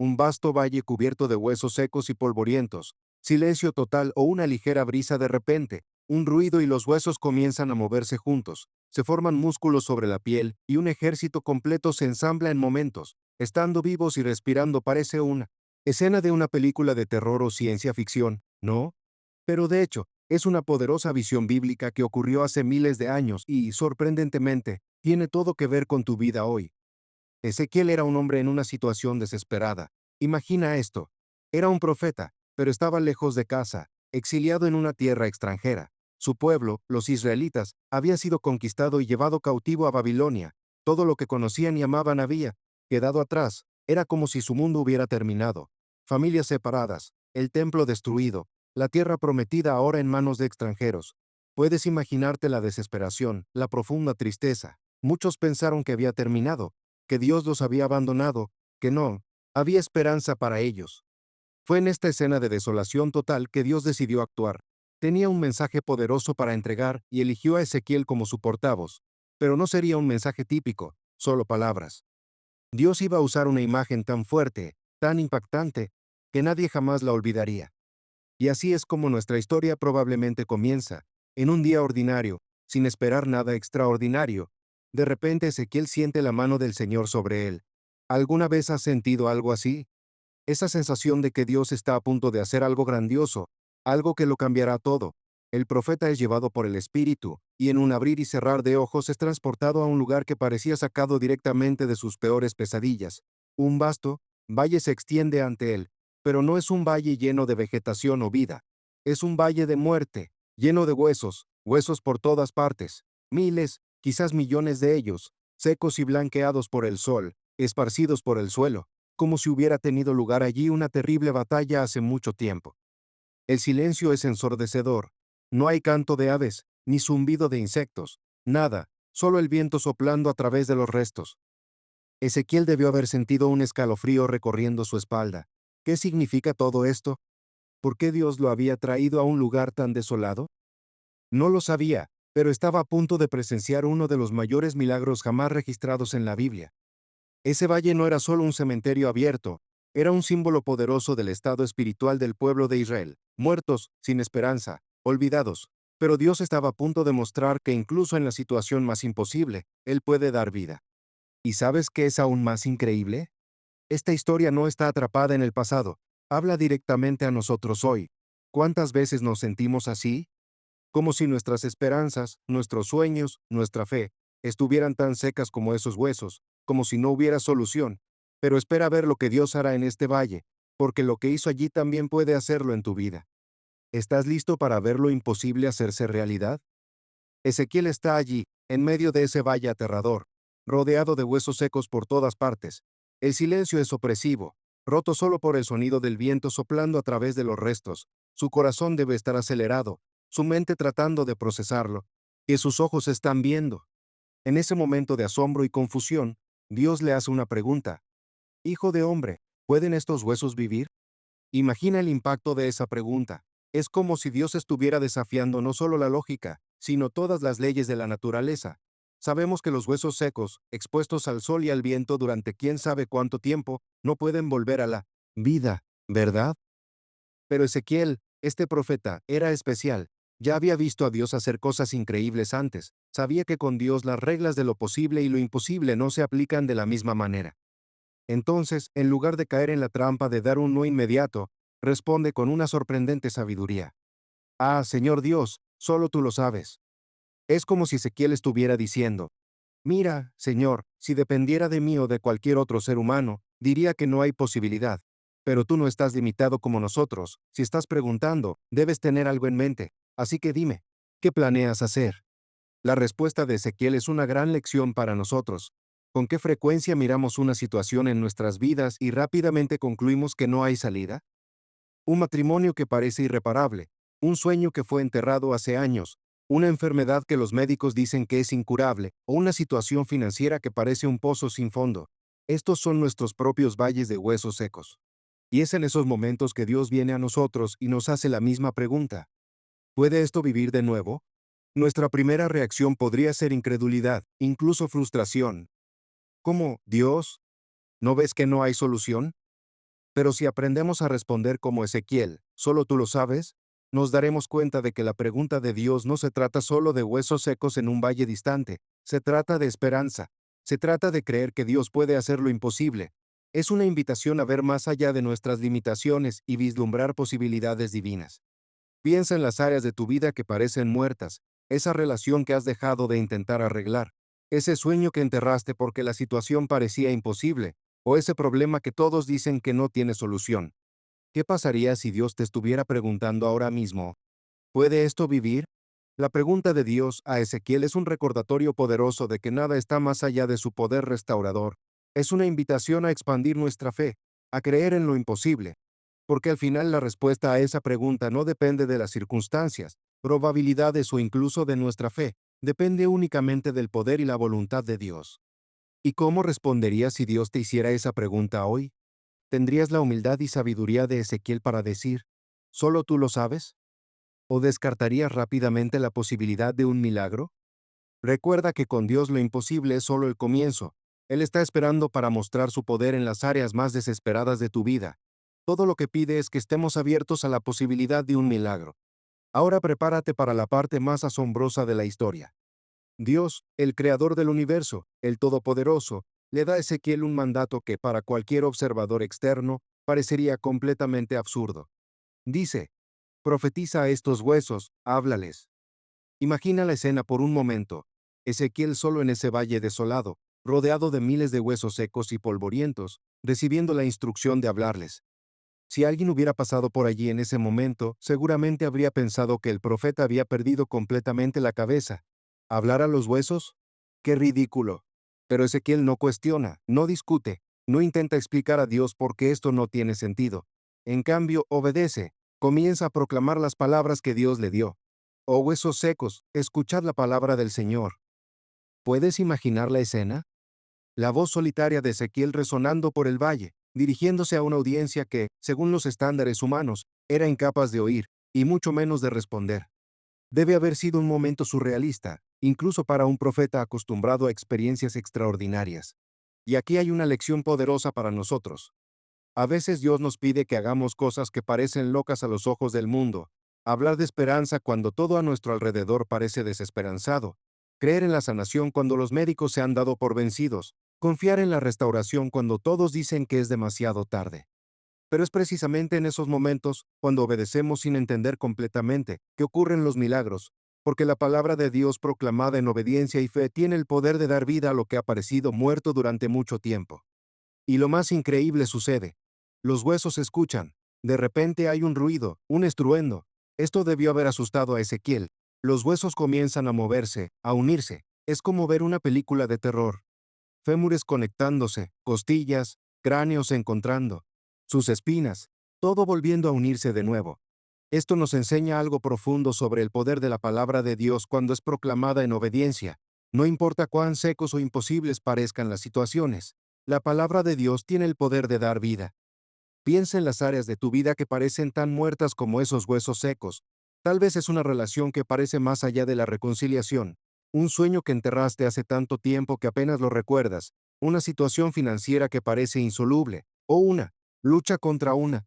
un vasto valle cubierto de huesos secos y polvorientos, silencio total o una ligera brisa de repente, un ruido y los huesos comienzan a moverse juntos, se forman músculos sobre la piel y un ejército completo se ensambla en momentos, estando vivos y respirando parece una escena de una película de terror o ciencia ficción, ¿no? Pero de hecho, es una poderosa visión bíblica que ocurrió hace miles de años y, sorprendentemente, tiene todo que ver con tu vida hoy. Ezequiel era un hombre en una situación desesperada. Imagina esto. Era un profeta, pero estaba lejos de casa, exiliado en una tierra extranjera. Su pueblo, los israelitas, había sido conquistado y llevado cautivo a Babilonia. Todo lo que conocían y amaban había quedado atrás. Era como si su mundo hubiera terminado. Familias separadas, el templo destruido, la tierra prometida ahora en manos de extranjeros. Puedes imaginarte la desesperación, la profunda tristeza. Muchos pensaron que había terminado, que Dios los había abandonado, que no, había esperanza para ellos. Fue en esta escena de desolación total que Dios decidió actuar. Tenía un mensaje poderoso para entregar y eligió a Ezequiel como su portavoz, pero no sería un mensaje típico, solo palabras. Dios iba a usar una imagen tan fuerte, tan impactante, que nadie jamás la olvidaría. Y así es como nuestra historia probablemente comienza, en un día ordinario, sin esperar nada extraordinario. De repente Ezequiel siente la mano del Señor sobre él. ¿Alguna vez has sentido algo así? Esa sensación de que Dios está a punto de hacer algo grandioso, algo que lo cambiará todo. El profeta es llevado por el Espíritu, y en un abrir y cerrar de ojos es transportado a un lugar que parecía sacado directamente de sus peores pesadillas. Un vasto valle se extiende ante él, pero no es un valle lleno de vegetación o vida. Es un valle de muerte, lleno de huesos, huesos por todas partes, miles, quizás millones de ellos, secos y blanqueados por el sol, esparcidos por el suelo como si hubiera tenido lugar allí una terrible batalla hace mucho tiempo. El silencio es ensordecedor. No hay canto de aves, ni zumbido de insectos, nada, solo el viento soplando a través de los restos. Ezequiel debió haber sentido un escalofrío recorriendo su espalda. ¿Qué significa todo esto? ¿Por qué Dios lo había traído a un lugar tan desolado? No lo sabía, pero estaba a punto de presenciar uno de los mayores milagros jamás registrados en la Biblia. Ese valle no era solo un cementerio abierto, era un símbolo poderoso del estado espiritual del pueblo de Israel, muertos, sin esperanza, olvidados. Pero Dios estaba a punto de mostrar que incluso en la situación más imposible, Él puede dar vida. ¿Y sabes qué es aún más increíble? Esta historia no está atrapada en el pasado, habla directamente a nosotros hoy. ¿Cuántas veces nos sentimos así? Como si nuestras esperanzas, nuestros sueños, nuestra fe, estuvieran tan secas como esos huesos, como si no hubiera solución. Pero espera ver lo que Dios hará en este valle, porque lo que hizo allí también puede hacerlo en tu vida. ¿Estás listo para ver lo imposible hacerse realidad? Ezequiel está allí, en medio de ese valle aterrador, rodeado de huesos secos por todas partes. El silencio es opresivo, roto solo por el sonido del viento soplando a través de los restos. Su corazón debe estar acelerado, su mente tratando de procesarlo, que sus ojos están viendo. En ese momento de asombro y confusión, Dios le hace una pregunta. Hijo de hombre, ¿pueden estos huesos vivir? Imagina el impacto de esa pregunta. Es como si Dios estuviera desafiando no solo la lógica, sino todas las leyes de la naturaleza. Sabemos que los huesos secos, expuestos al sol y al viento durante quién sabe cuánto tiempo, no pueden volver a la vida, ¿verdad? Pero Ezequiel, este profeta, era especial. Ya había visto a Dios hacer cosas increíbles antes. Sabía que con Dios las reglas de lo posible y lo imposible no se aplican de la misma manera. Entonces, en lugar de caer en la trampa de dar un no inmediato, responde con una sorprendente sabiduría. Ah, Señor Dios, solo tú lo sabes. Es como si Ezequiel estuviera diciendo, mira, Señor, si dependiera de mí o de cualquier otro ser humano, diría que no hay posibilidad. Pero tú no estás limitado como nosotros. Si estás preguntando, debes tener algo en mente. Así que dime, ¿qué planeas hacer? La respuesta de Ezequiel es una gran lección para nosotros. ¿Con qué frecuencia miramos una situación en nuestras vidas y rápidamente concluimos que no hay salida? Un matrimonio que parece irreparable, un sueño que fue enterrado hace años, una enfermedad que los médicos dicen que es incurable, o una situación financiera que parece un pozo sin fondo. Estos son nuestros propios valles de huesos secos. Y es en esos momentos que Dios viene a nosotros y nos hace la misma pregunta. ¿Puede esto vivir de nuevo? Nuestra primera reacción podría ser incredulidad, incluso frustración. ¿Cómo, Dios? ¿No ves que no hay solución? Pero si aprendemos a responder como Ezequiel, ¿solo tú lo sabes? Nos daremos cuenta de que la pregunta de Dios no se trata solo de huesos secos en un valle distante, se trata de esperanza. Se trata de creer que Dios puede hacer lo imposible. Es una invitación a ver más allá de nuestras limitaciones y vislumbrar posibilidades divinas. Piensa en las áreas de tu vida que parecen muertas, esa relación que has dejado de intentar arreglar, ese sueño que enterraste porque la situación parecía imposible, o ese problema que todos dicen que no tiene solución. ¿Qué pasaría si Dios te estuviera preguntando ahora mismo, ¿puede esto vivir? La pregunta de Dios a Ezequiel es un recordatorio poderoso de que nada está más allá de su poder restaurador. Es una invitación a expandir nuestra fe, a creer en lo imposible, porque al final la respuesta a esa pregunta no depende de las circunstancias, probabilidades o incluso de nuestra fe, depende únicamente del poder y la voluntad de Dios. ¿Y cómo responderías si Dios te hiciera esa pregunta hoy? ¿Tendrías la humildad y sabiduría de Ezequiel para decir, ¿solo tú lo sabes? ¿O descartarías rápidamente la posibilidad de un milagro? Recuerda que con Dios lo imposible es solo el comienzo. Él está esperando para mostrar su poder en las áreas más desesperadas de tu vida. Todo lo que pide es que estemos abiertos a la posibilidad de un milagro. Ahora prepárate para la parte más asombrosa de la historia. Dios, el creador del universo, el Todopoderoso, le da a Ezequiel un mandato que para cualquier observador externo parecería completamente absurdo. Dice, profetiza a estos huesos, háblales. Imagina la escena por un momento. Ezequiel solo en ese valle desolado, rodeado de miles de huesos secos y polvorientos, recibiendo la instrucción de hablarles. Si alguien hubiera pasado por allí en ese momento, seguramente habría pensado que el profeta había perdido completamente la cabeza. ¿Hablar a los huesos? ¡Qué ridículo! Pero Ezequiel no cuestiona, no discute, no intenta explicar a Dios por qué esto no tiene sentido. En cambio, obedece, comienza a proclamar las palabras que Dios le dio. Oh huesos secos, escuchad la palabra del Señor. ¿Puedes imaginar la escena? La voz solitaria de Ezequiel resonando por el valle, dirigiéndose a una audiencia que, según los estándares humanos, era incapaz de oír, y mucho menos de responder. Debe haber sido un momento surrealista, incluso para un profeta acostumbrado a experiencias extraordinarias. Y aquí hay una lección poderosa para nosotros. A veces Dios nos pide que hagamos cosas que parecen locas a los ojos del mundo, hablar de esperanza cuando todo a nuestro alrededor parece desesperanzado, creer en la sanación cuando los médicos se han dado por vencidos, confiar en la restauración cuando todos dicen que es demasiado tarde. Pero es precisamente en esos momentos, cuando obedecemos sin entender completamente, que ocurren los milagros, porque la palabra de Dios proclamada en obediencia y fe tiene el poder de dar vida a lo que ha parecido muerto durante mucho tiempo. Y lo más increíble sucede. Los huesos escuchan. De repente hay un ruido, un estruendo. Esto debió haber asustado a Ezequiel. Los huesos comienzan a moverse, a unirse. Es como ver una película de terror. Fémures conectándose, costillas, cráneos encontrando, sus espinas, todo volviendo a unirse de nuevo. Esto nos enseña algo profundo sobre el poder de la palabra de Dios cuando es proclamada en obediencia. No importa cuán secos o imposibles parezcan las situaciones, la palabra de Dios tiene el poder de dar vida. Piensa en las áreas de tu vida que parecen tan muertas como esos huesos secos. Tal vez es una relación que parece más allá de la reconciliación, un sueño que enterraste hace tanto tiempo que apenas lo recuerdas, una situación financiera que parece insoluble, o una lucha contra una